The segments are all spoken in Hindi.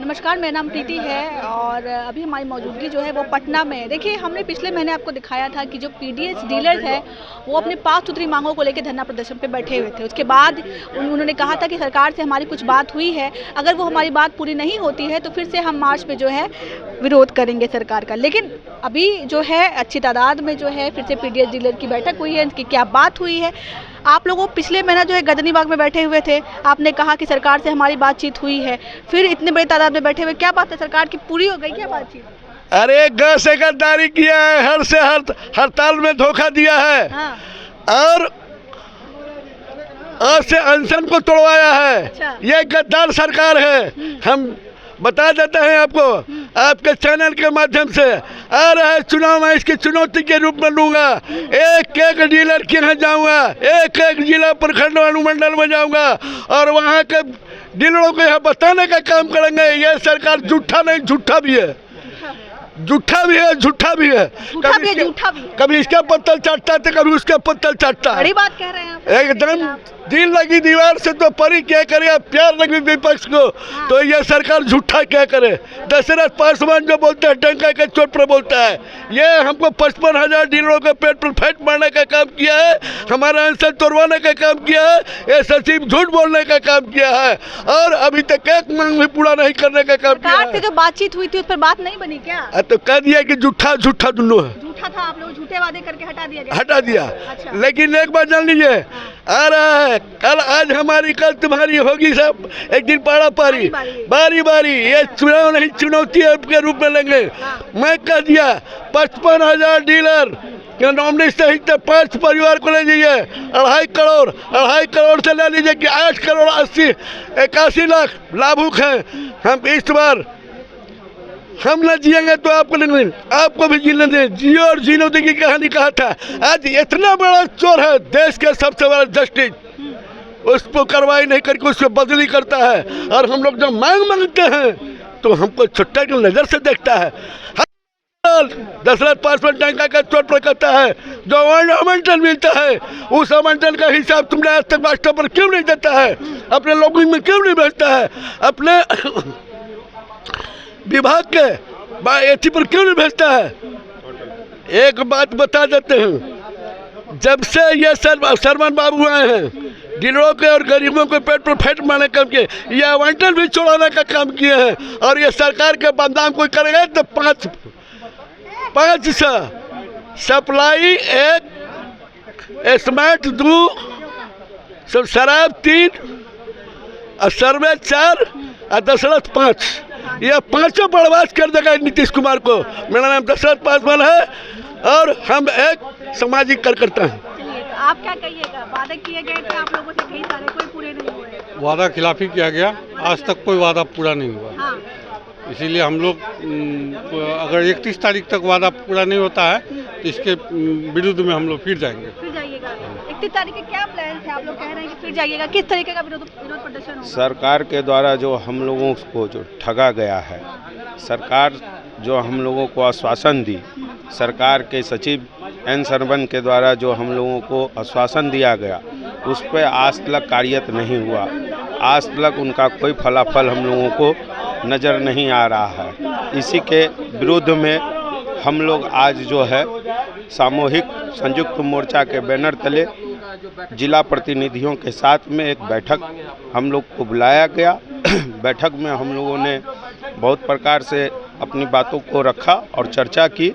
नमस्कार, मेरा नाम प्रीति है और अभी हमारी मौजूदगी जो है वो पटना में है। देखिए, हमने पिछले महीने आपको दिखाया था कि जो पीडीएस डीलर्स हैं वो अपनी 5 सूत्री मांगों को लेकर धरना प्रदर्शन पे बैठे हुए थे। उसके बाद उन्होंने कहा था कि सरकार से हमारी कुछ बात हुई है, अगर वो हमारी बात पूरी नहीं होती है तो फिर से हम मार्च पे जो है विरोध करेंगे सरकार का। लेकिन अभी जो है अच्छी तादाद में जो है फिर से पीडीएस डीलर की बैठक हुई है। कि क्या बात हुई है, आप लोगों पिछले महीना जो है गजनी बाग में बैठे हुए थे, आपने कहा कि सरकार से हमारी बातचीत हुई है, फिर इतने बड़ी तादाद में बैठे हुए, क्या बात है, सरकार की पूरी हो गई क्या बातचीत? अरे ग से गद्दारी किया है, हर से हड़ताल में धोखा दिया है। हाँ। और आज से अनशन को तोड़वाया है। अच्छा। ये गद्दार सरकार है। हम बता देते हैं आपको, आपके चैनल के माध्यम से आ रहा है चुनाव, मैं इसकी चुनौती के रूप में लूंगा। एक एक डीलर के यहाँ जाऊंगा, एक एक जिला प्रखंड अनुमंडल में जाऊंगा और वहाँ के डीलरों को यहाँ बताने का काम करेंगे। ये सरकार झूठा नहीं, झूठा भी है, झूठा भी है, झूठा भी है। कभी इसका पत्तल चाटता है तो कभी उसका पत्तल चाटता है। बड़ी बात कह रहे हैं आप। एकदम दिल लगी दीवार से तो परी क्या करे, प्यार लगी विपक्ष को। हाँ। तो ये सरकार झूठा क्या करे। दशरथ पासवान जो बोलते हैं डंका के चोट पर बोलता है। ये हमको 55,000 डीलरों के पेट पर फैट मारने का काम किया है, हमारा अनशन तोड़वाने का काम किया है, ये सचिव झूठ बोलने का काम किया है और अभी तक एक मांग भी पूरा नहीं करने का काम किया है। जो बातचीत हुई थी उस पर बात नहीं बनी क्या? तो कह दिया कि झूठा झूठा दोनों है। झूठा था, आप लोग झूठे वादे करके हटा दिया। अच्छा। लेकिन एक बात जान लीजिए, आ रहा है कल आज हमारी कल तुम्हारी होगी सब, एक दिन पारा पारी बारी बारी। ये चुनाव नहीं चुनौती के रूप में लेंगे। मैं कह दिया 55,000 डीलर नॉमिनी सहित 5 परिवार को ले जाइए, 2.5 करोड़ से ले लीजिए कि 8 करोड़ 81 लाख लाभुक हैं। हम इस बार हम न जिएंगे तो आपको नहीं, आपको भी जीने दें। जियो और जीनो की कहानी कहा था। आज इतना बड़ा चोर है देश के सबसे बड़ा जस्टिस, उसको कार्रवाई नहीं करके उसको बदली करता है और हम लोग जब मांगते हैं तो हमको छुट्टा की नजर से देखता है। दशरथ पासवान टंका का चोट पर कहता है जो आवंटन मिलता है उस आवंटन का हिसाब तुमने आज तक राष्ट्र पर क्यों नहीं देता है, अपने लोगों में क्यों नहीं भेजता है, अपने विभाग के एथी पर क्यों नहीं भेजता है। एक बात बता देते हैं, जब से ये सरमन बाबू आए हैं डीलरों के और गरीबों के पेट पर फैट मारने काम किए, ये आवंटन भी छोड़ाने का काम किए हैं। और ये सरकार के बदनाम कोई करेगा तो 5 सप्लाई 1 स्मार्ट 2 सब शराब 3 और सर्वे 4 और दशरथ 5, ये 5 बर्बाद कर देगा नीतीश कुमार को। मेरा नाम दशरथ पासवान है और हम एक सामाजिक कार्यकर्ता हैं। आप क्या कहिएगा, वादा किए गए थे आप लोगों से कई सारे, कोई पूरे नहीं हुए। वादा खिलाफी किया गया, आज तक कोई वादा पूरा नहीं हुआ। हाँ। इसीलिए हम लोग अगर 31 तारीख तक वादा पूरा नहीं होता है तो इसके विरुद्ध में हम लोग फिर जाएंगे। फिर जाइएगा? 31 तारीख के क्या प्लान थे? आप लोग कह रहे हैं कि फिर जाइएगा, किस तरीके का विरोध प्रदर्शन होगा? सरकार के द्वारा जो हम लोगों को जो ठगा गया है, सरकार जो हम लोगों को आश्वासन दी, सरकार के सचिव एन सरवन के द्वारा जो हम लोगों को आश्वासन दिया गया उस पर आज तक कार्यरत नहीं हुआ। आज तक उनका कोई फलाफल हम लोगों को नज़र नहीं आ रहा है। इसी के विरुद्ध में हम लोग आज जो है सामूहिक संयुक्त मोर्चा के बैनर तले जिला प्रतिनिधियों के साथ में एक बैठक हम लोग को बुलाया गया। बैठक में हम लोगों ने बहुत प्रकार से अपनी बातों को रखा और चर्चा की।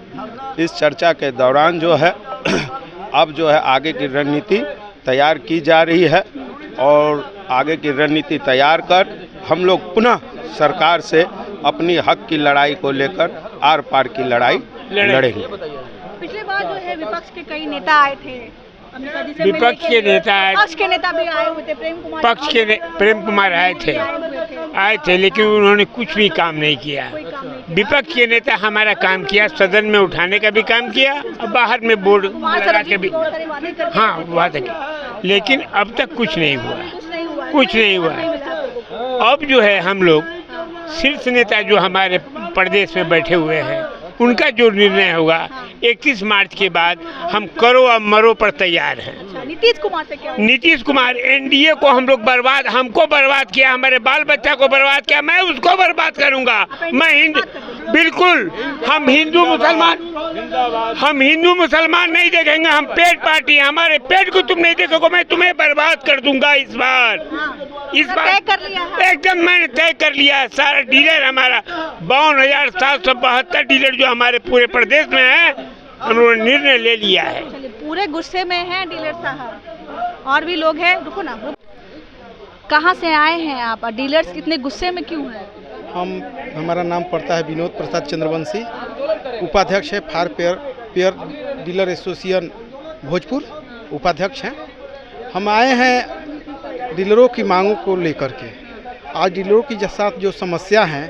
इस चर्चा के दौरान जो है अब जो है आगे की रणनीति तैयार की जा रही है और आगे की रणनीति तैयार कर हम लोग पुनः सरकार से अपनी हक की लड़ाई को लेकर आर पार की लड़ाई लड़ेंगे। पिछले बार जो है विपक्ष के कई नेता आए थे, विपक्ष के नेता आए, पक्ष के नेता भी आए हुए थे, प्रेम कुमार आए थे लेकिन उन्होंने कुछ भी काम नहीं किया। विपक्ष के नेता हमारा काम किया, सदन में उठाने का भी काम किया और बाहर में बोर्ड लगा के भी, हाँ वादा किया, लेकिन अब तक कुछ नहीं हुआ। अब जो है हम लोग शीर्ष नेता जो हमारे प्रदेश में बैठे हुए हैं उनका जो निर्णय होगा 31 मार्च के बाद हम करो अब मरो पर तैयार हैं। नीतीश कुमार से क्या? नीतीश कुमार एनडीए को हम लोग हमको बर्बाद किया, हमारे बाल बच्चा को बर्बाद किया, मैं उसको बर्बाद करूंगा। मैं बिल्कुल हम हिंदू मुसलमान नहीं देखेंगे। हम पेट पार्टी, हमारे पेट को तुम नहीं देखोगे, मैं तुम्हें बर्बाद कर दूंगा इस बार। तय कर लिया है? एकदम मैंने तय कर लिया है। सारा डीलर हमारा 52,772 डीलर जो हमारे पूरे प्रदेश में है, उन्होंने निर्णय ले लिया है। पूरे गुस्से में हैं डीलर साहब। और भी लोग हैं, रुको ना। कहाँ से आए हैं आप और डीलर्स कितने गुस्से में क्यों हैं? हमारा नाम पड़ता है विनोद प्रसाद चंद्रवंशी, उपाध्यक्ष है फार पेयर डीलर एसोसिएशन भोजपुर, उपाध्यक्ष हैं। हम आए हैं डीलरों की मांगों को लेकर के। आज डीलरों की साथ जो समस्या है,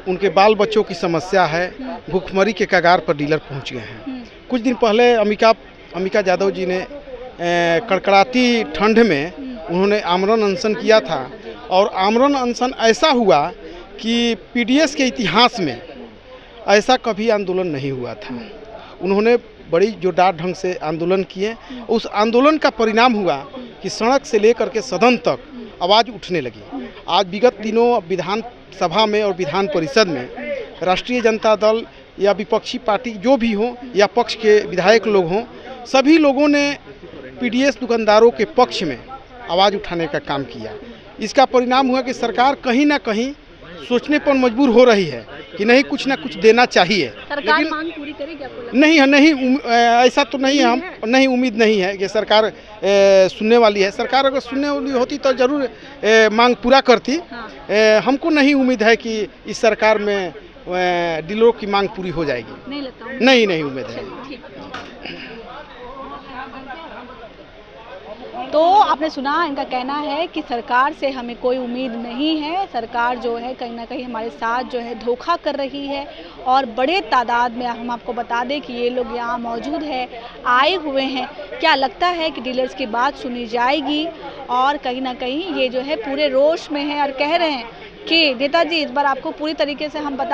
उनके बाल बच्चों की समस्या है, भूखमरी के कगार पर डीलर पहुंच गए हैं। कुछ दिन पहले अमिका यादव जी ने कड़कड़ाती ठंड में उन्होंने आमरण अनशन किया था, और आमरण अनशन ऐसा हुआ कि पीडीएस के इतिहास में ऐसा कभी आंदोलन नहीं हुआ था। उन्होंने बड़ी जोरदार ढंग से आंदोलन किए। उस आंदोलन का परिणाम हुआ कि सड़क से लेकर के सदन तक आवाज़ उठने लगी। आज विगत दिनों विधान सभा में और विधान परिषद में राष्ट्रीय जनता दल या विपक्षी पार्टी जो भी हो या पक्ष के विधायक लोग हों, सभी लोगों ने पीडीएस दुकानदारों के पक्ष में आवाज़ उठाने का काम किया। इसका परिणाम हुआ कि सरकार कहीं ना कहीं सोचने पर मजबूर हो रही है कि नहीं, कुछ ना कुछ देना चाहिए। सरकार मांग पूरी करेगी आपको लगता है? नहीं, ऐसा तो नहीं है। हम नहीं, उम्मीद नहीं है कि सरकार सुनने वाली है। सरकार अगर सुनने वाली होती तो जरूर मांग पूरा करती। हमको नहीं उम्मीद है कि इस सरकार में डीलरों की मांग पूरी हो जाएगी। नहीं लगता? नहीं उम्मीद है। तो आपने सुना, इनका कहना है कि सरकार से हमें कोई उम्मीद नहीं है। सरकार जो है कहीं ना कहीं हमारे साथ जो है धोखा कर रही है, और बड़े तादाद में हम आपको बता दें कि ये लोग यहाँ मौजूद है, आए हुए हैं। क्या लगता है कि डीलर्स की बात सुनी जाएगी? और कहीं ना कहीं ये जो है पूरे रोष में है और कह रहे हैं कि नेताजी इस बार आपको पूरी तरीके से हम बता